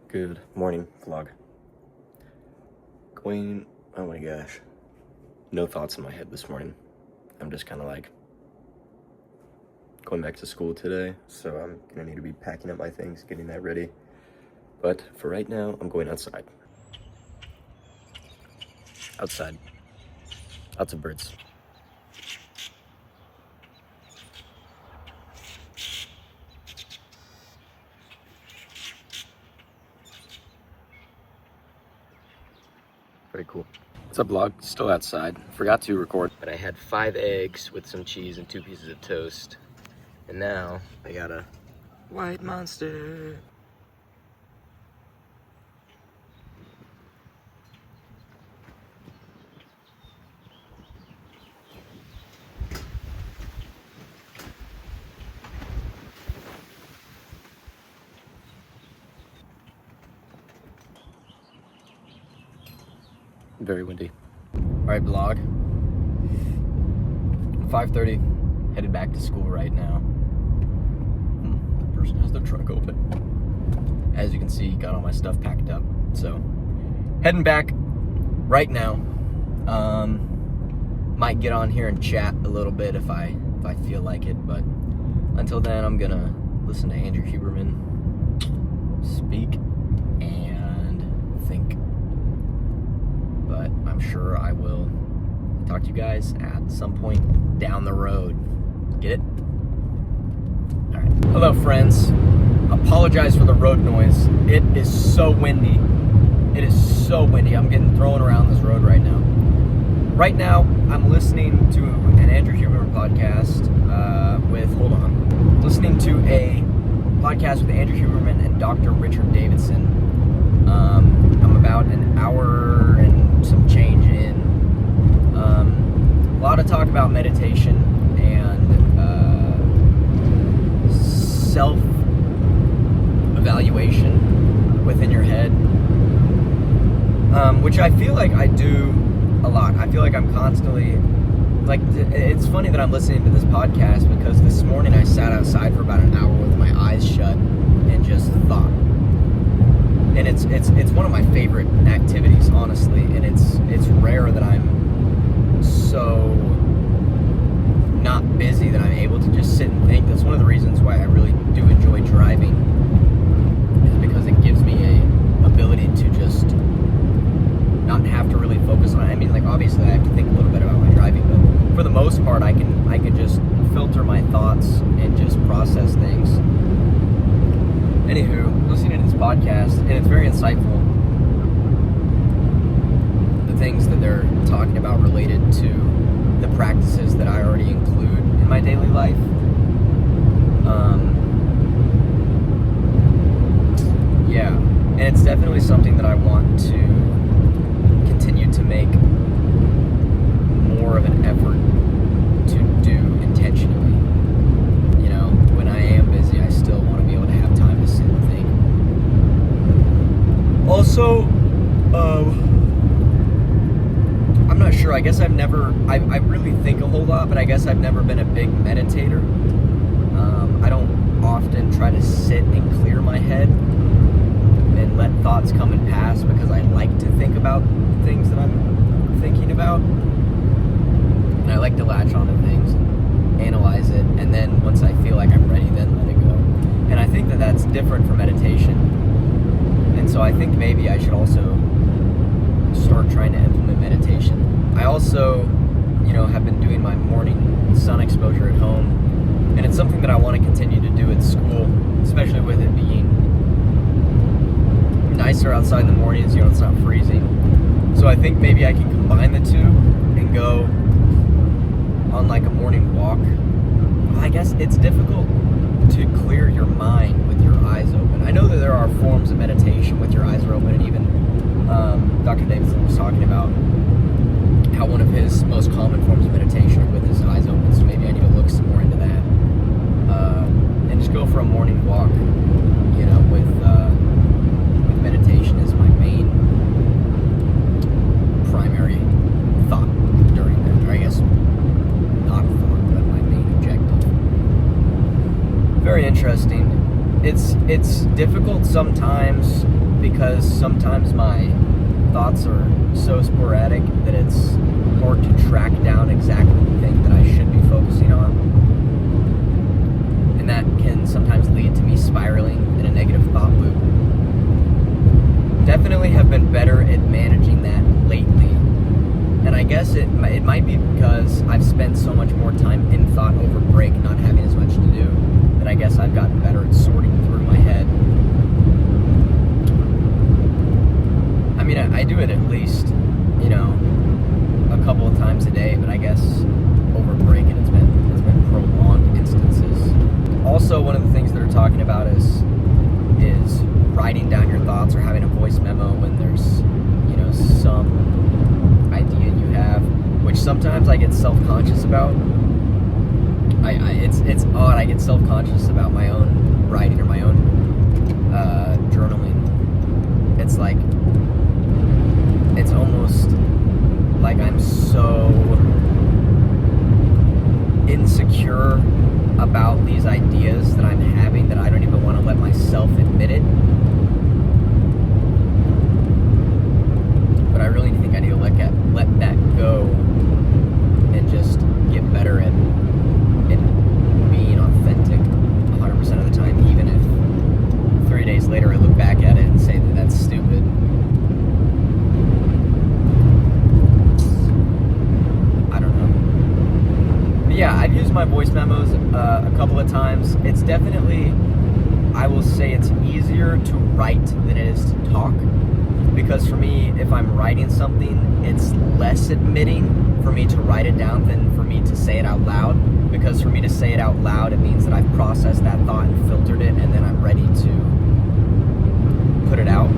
Good morning, vlog. Oh my gosh. No thoughts in my head this morning. I'm just kind of like going back to school today, so I'm gonna need to be packing up my things, getting that ready. But for right now, I'm going outside. Outside. Lots of birds. Very cool. What's up, vlog? Still outside. Forgot to record, but I had 5 eggs with some cheese and 2 pieces of toast. And now I got a white monster. Very windy. All right, vlog. 5:30, headed back to school right now. The person has their trunk open. As you can see, got all my stuff packed up. So, heading back right now. Might get on here and chat a little bit if I feel like it, but until then, I'm gonna listen to Andrew Huberman speak and think. But I'm sure I will talk to you guys at some point down the road. Get it? All right. Hello, friends. Apologize for the road noise. It is so windy. It is so windy. I'm getting thrown around this road right now. Right now, I'm listening to an Andrew Huberman podcast listening to a podcast with Andrew Huberman and Dr. Richard Davidson. I'm about an hour and some change in. A lot of talk about meditation and self-evaluation within your head, which I feel like I do a lot. I feel like I'm constantly, like, it's funny that I'm listening to this podcast because this morning I sat outside for about an hour with my eyes shut and just thought. And it's one of my favorite activities, honestly, and it's rare that I'm so not busy that I'm able to just sit and think. That's one of the reasons why I really do enjoy driving, is because it gives me a ability to just not have to really focus on it. I mean, like, obviously I have to think a little bit about my driving, but for the most part I can just filter my thoughts and just process things. Anywho, listening to this podcast, and it's very insightful. The things that they're talking about related to the practices that I already include in my daily life. Yeah, and it's definitely something that I want to continue to make more of an effort to do intentionally. You know, when I am busy, I still want to be able to have time to sit and think. Also, I'm not sure. I guess I really think a whole lot, but I guess I've never been a big meditator. I don't often try to sit and clear my head and let thoughts come and pass, because I like to think about things that I'm thinking about. And I like to latch onto things, analyze it, and then once I feel like I'm ready, then let it go. And I think that that's different from meditation. And so I think maybe I should also start trying to implement meditation. I also, have been doing my morning sun exposure at home, and it's something that I want to continue to do at school, especially with it being nicer outside in the mornings, it's not freezing. So I think maybe I can combine the two and go on like a morning walk. Well, I guess it's difficult to clear your mind with your eyes open. I know that there are forms of meditation with your eyes are open, and even Dr. Davidson was talking about how one of his most common forms of meditation are with his eyes open, so maybe I need to look some more into that. And just go for a morning walk, with meditation as my main primary thought during that, or I guess not a thought, but my main objective. Very interesting. It's difficult sometimes because sometimes my thoughts are so sporadic that it's hard to track down exactly the thing that I should be focusing on. And that can sometimes lead to me spiraling in a negative thought loop. Definitely have been better at managing that lately. And I guess it might be because I've spent so much more time in thought over break, not having as much to do, that I guess I've gotten better at sorting through my head. I mean, I do it at least, a couple of times a day, but I guess over break and it's been prolonged instances. Also, one of the things that they're talking about is writing down your thoughts or having a voice memo when there's, some idea you have, which sometimes I get self-conscious about. It's odd. I get self-conscious about my own writing or my own journaling. It's like, it's almost like I'm so insecure about these ideas that I'm having that I don't even want to let myself admit it. But I really think I need to let that go and just get better at being authentic 100% of the time, even if 3 days later I look back at it and say that that's stupid. I don't know. But yeah, I've used my voice memos a couple of times. It's definitely, I will say it's easier to write than it is to talk. Because for me, if I'm writing something, it's less admitting for me to write it down than for me to say it out loud. Because for me to say it out loud, it means that I've processed that thought and filtered it, and then I'm ready to put it out.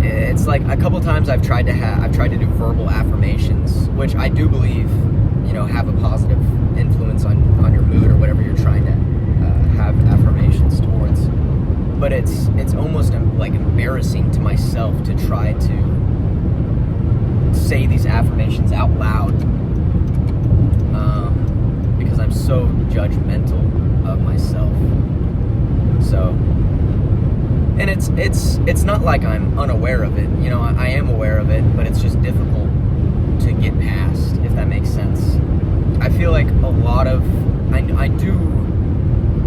It's like a couple times I've tried to do verbal affirmations, which I do believe, have a positive influence on your mood or whatever you're trying to have affirmations towards. But it's almost like embarrassing to myself to try to say these affirmations out loud, because I'm so judgmental of myself. So, and it's not like I'm unaware of it. I am aware of it, but it's just difficult to get past, if that makes sense. I feel like a lot of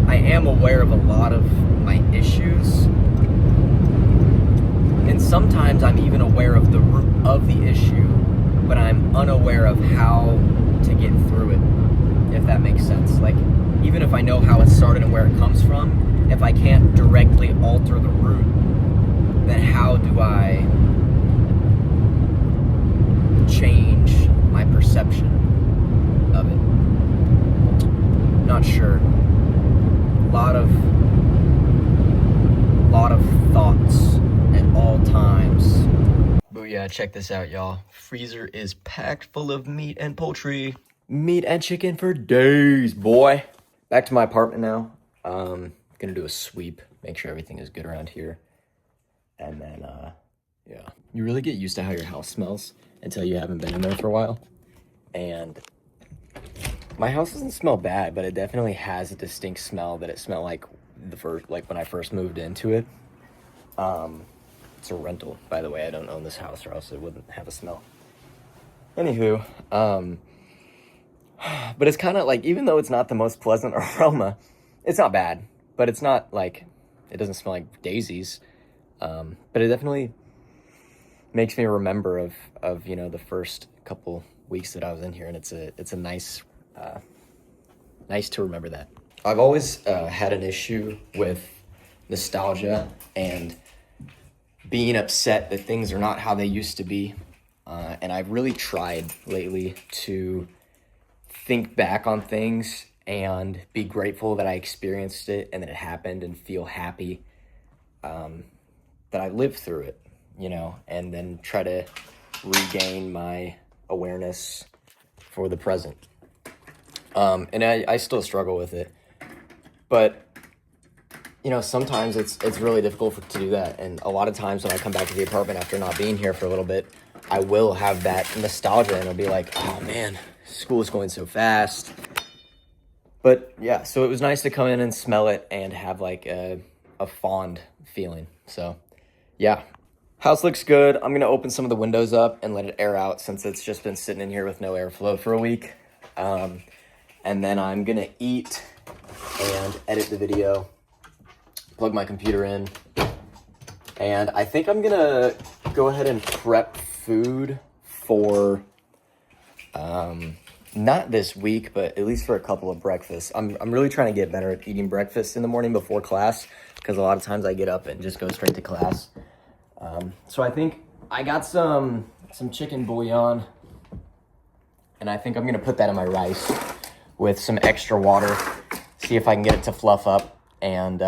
I am aware of a lot of my issues, and sometimes I'm even aware of the root of the issue, but I'm unaware of how to get through it, if that makes sense. Like, even if I know how it started and where it comes from, if I can't directly alter the root, then how do I change my perception of it? Not sure. Lot of thoughts at all times. Booyah, check this out, y'all. Freezer is packed full of meat and poultry. Meat and chicken for days, boy. Back to my apartment now. Gonna do a sweep, make sure everything is good around here. And then, yeah. You really get used to how your house smells until you haven't been in there for a while. And my house doesn't smell bad, but it definitely has a distinct smell that it smelled like when I first moved into it. It's a rental, by the way. I don't own this house, or else it wouldn't have a smell. Anywho, but it's kind of like, even though it's not the most pleasant aroma, it's not bad, but it's not like, it doesn't smell like daisies. But it definitely makes me remember of the first couple weeks that I was in here, and it's a nice to remember that. I've always had an issue with nostalgia and being upset that things are not how they used to be. And I've really tried lately to think back on things and be grateful that I experienced it and that it happened, and feel happy that I lived through it, and then try to regain my awareness for the present. And I still struggle with it, but sometimes it's really difficult to do that. And a lot of times when I come back to the apartment after not being here for a little bit, I will have that nostalgia, and it'll be like, oh man, school is going so fast. But yeah, so it was nice to come in and smell it and have like a fond feeling. So yeah, house looks good. I'm gonna open some of the windows up and let it air out since it's just been sitting in here with no airflow for a week. And then I'm gonna eat and edit the video, plug my computer in, and I think I'm gonna go ahead and prep food for not this week, but at least for a couple of breakfasts. I'm really trying to get better at eating breakfast in the morning before class, because a lot of times I get up and just go straight to class. So I think I got some chicken bouillon, and I think I'm gonna put that in my rice with some extra water, see if I can get it to fluff up and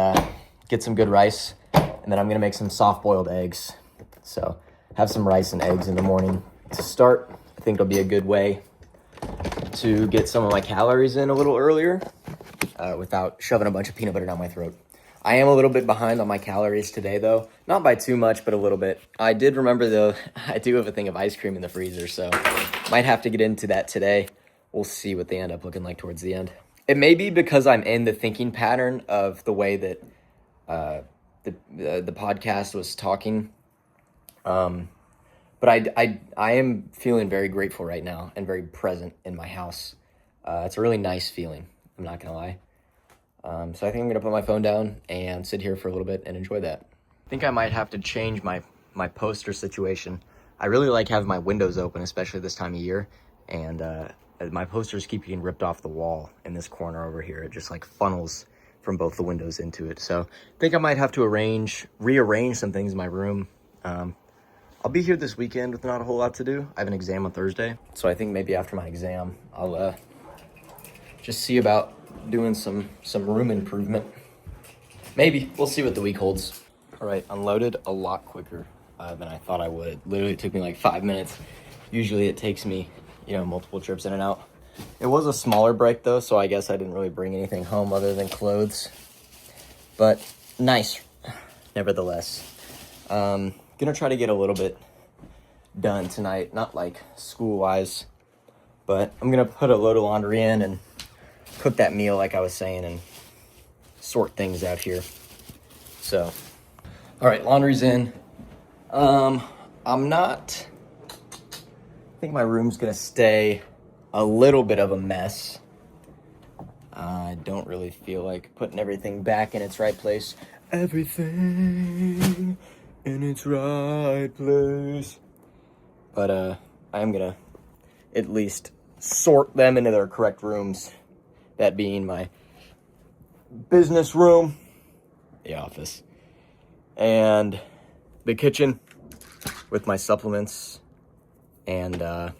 get some good rice. And then I'm gonna make some soft boiled eggs. So have some rice and eggs in the morning to start. I think it'll be a good way to get some of my calories in a little earlier without shoving a bunch of peanut butter down my throat. I am a little bit behind on my calories today though. Not by too much, but a little bit. I did remember though, I do have a thing of ice cream in the freezer, so might have to get into that today. We'll see what they end up looking like towards the end. It may be because I'm in the thinking pattern of the way that the podcast was talking. But I am feeling very grateful right now and very present in my house. It's a really nice feeling, I'm not gonna lie. So I think I'm gonna put my phone down and sit here for a little bit and enjoy that. I think I might have to change my poster situation. I really like having my windows open, especially this time of year. And my posters keep getting ripped off the wall in this corner over here. It just like funnels from both the windows into it. So I think I might have to rearrange some things in my room. I'll be here this weekend with not a whole lot to do. I have an exam on Thursday. So I think maybe after my exam, I'll just see about doing some room improvement. Maybe. We'll see what the week holds. All right, unloaded a lot quicker than I thought I would. Literally took me like 5 minutes. Usually it takes me, multiple trips in and out. It was a smaller break though, so I guess I didn't really bring anything home other than clothes. But nice, nevertheless. Gonna try to get a little bit done tonight, not like school-wise, but I'm gonna put a load of laundry in and cook that meal like I was saying and sort things out here. So, all right, laundry's in. I think my room's gonna stay a little bit of a mess. I don't really feel like putting everything back in its right place. Everything in its right place. But I am gonna at least sort them into their correct rooms. That being my business room, the office, and the kitchen with my supplements, and the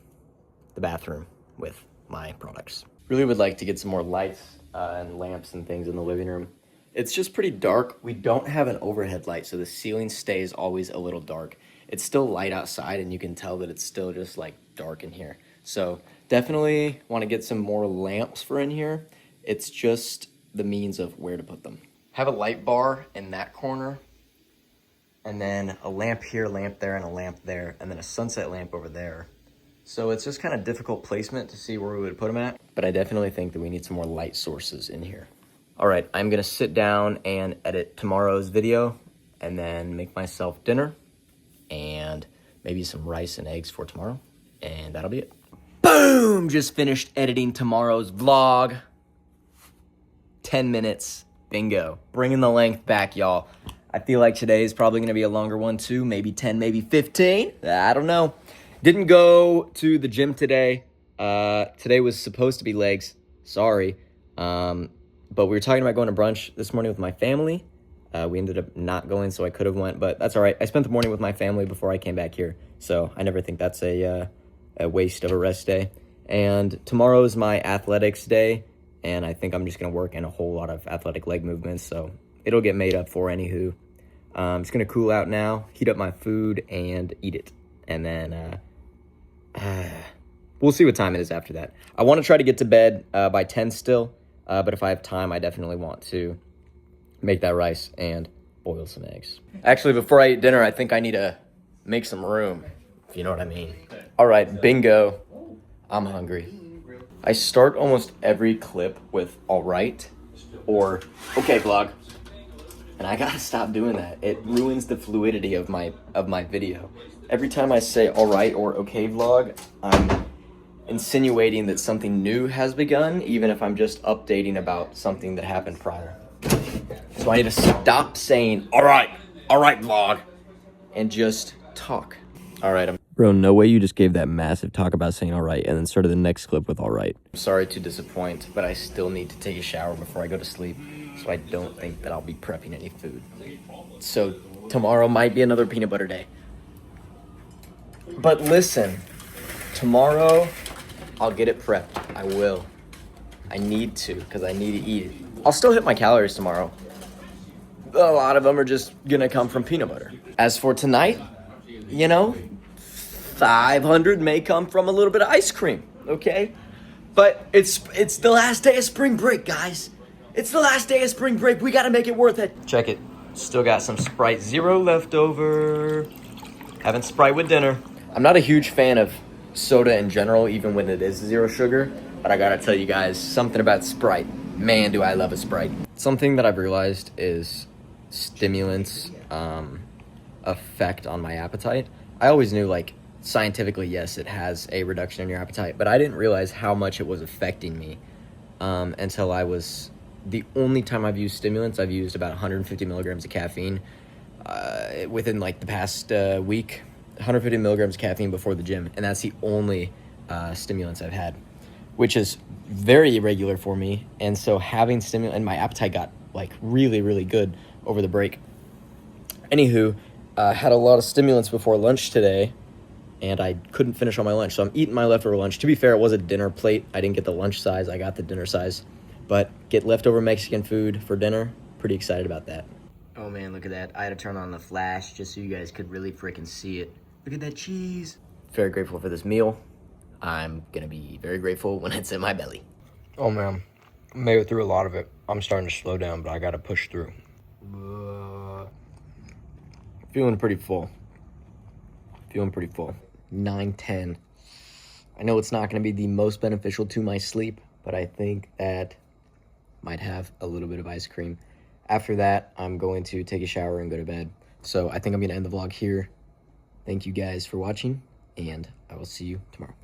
bathroom with my products. Really would like to get some more lights and lamps and things in the living room. It's just pretty dark. We don't have an overhead light, so the ceiling stays always a little dark. It's still light outside, and you can tell that it's still just like dark in here. So definitely want to get some more lamps for in here. It's just the means of where to put them. Have a light bar in that corner, and then a lamp here, lamp there, and a lamp there, and then a sunset lamp over there. So it's just kind of difficult placement to see where we would put them at, but I definitely think that we need some more light sources in here. All right, I'm gonna sit down and edit tomorrow's video and then make myself dinner and maybe some rice and eggs for tomorrow, and that'll be it. Boom! Just finished editing tomorrow's vlog. 10 minutes, bingo. Bringing the length back, y'all. I feel like today is probably gonna be a longer one too, maybe 10, maybe 15, I don't know. Didn't go to the gym today. Today was supposed to be legs, sorry. But we were talking about going to brunch this morning with my family. We ended up not going, so I could have went, but that's all right. I spent the morning with my family before I came back here, so I never think that's a waste of a rest day. And tomorrow is my athletics day, and I think I'm just going to work in a whole lot of athletic leg movements, so it'll get made up for anywho. It's going to cool out now, heat up my food, and eat it. And then we'll see what time it is after that. I want to try to get to bed by 10 still, but if I have time, I definitely want to make that rice and boil some eggs. Actually, before I eat dinner, I think I need to make some room, if you know what I mean. All right, bingo. I'm hungry. I start almost every clip with all right or okay vlog. And I gotta stop doing that. It ruins the fluidity of my video. Every time I say all right or okay vlog, I'm insinuating that something new has begun, even if I'm just updating about something that happened prior. So I need to stop saying all right vlog, and just talk. All right, bro, no way you just gave that massive talk about saying all right and then started the next clip with all right. I'm sorry to disappoint, but I still need to take a shower before I go to sleep, so I don't think that I'll be prepping any food. So tomorrow might be another peanut butter day. But listen, tomorrow I'll get it prepped. I will. I need to, because I need to eat it. I'll still hit my calories tomorrow. A lot of them are just gonna come from peanut butter. As for tonight, you know, 500 may come from a little bit of ice cream, okay? But it's the last day of spring break, guys. It's the last day of spring break. We gotta make it worth it. Check it. Still got some Sprite Zero left over. Having Sprite with dinner. I'm not a huge fan of soda in general, even when it is zero sugar. But I gotta tell you guys, something about Sprite. Man, do I love a Sprite. Something that I've realized is stimulants effect on my appetite. I always knew, like, scientifically, yes, it has a reduction in your appetite, but I didn't realize how much it was affecting me until the only time I've used stimulants, I've used about 150 milligrams of caffeine within, like, the past week. 150 milligrams of caffeine before the gym, and that's the only stimulants I've had, which is very irregular for me. And so having stimulant, and my appetite got, like, really, really good over the break. Anywho, had a lot of stimulants before lunch today, and I couldn't finish all my lunch, so I'm eating my leftover lunch. To be fair, it was a dinner plate. I didn't get the lunch size. I got the dinner size. But get leftover Mexican food for dinner. Pretty excited about that. Oh, man, look at that. I had to turn on the flash just so you guys could really freaking see it. Look at that cheese. Very grateful for this meal. I'm going to be very grateful when it's in my belly. Oh, man. Made it through a lot of it. I'm starting to slow down, but I got to push through. Feeling pretty full. 9:10. I know it's not going to be the most beneficial to my sleep, but I think that might have a little bit of ice cream. After that, I'm going to take a shower and go to bed. So I think I'm going to end the vlog here. Thank you guys for watching, and I will see you tomorrow.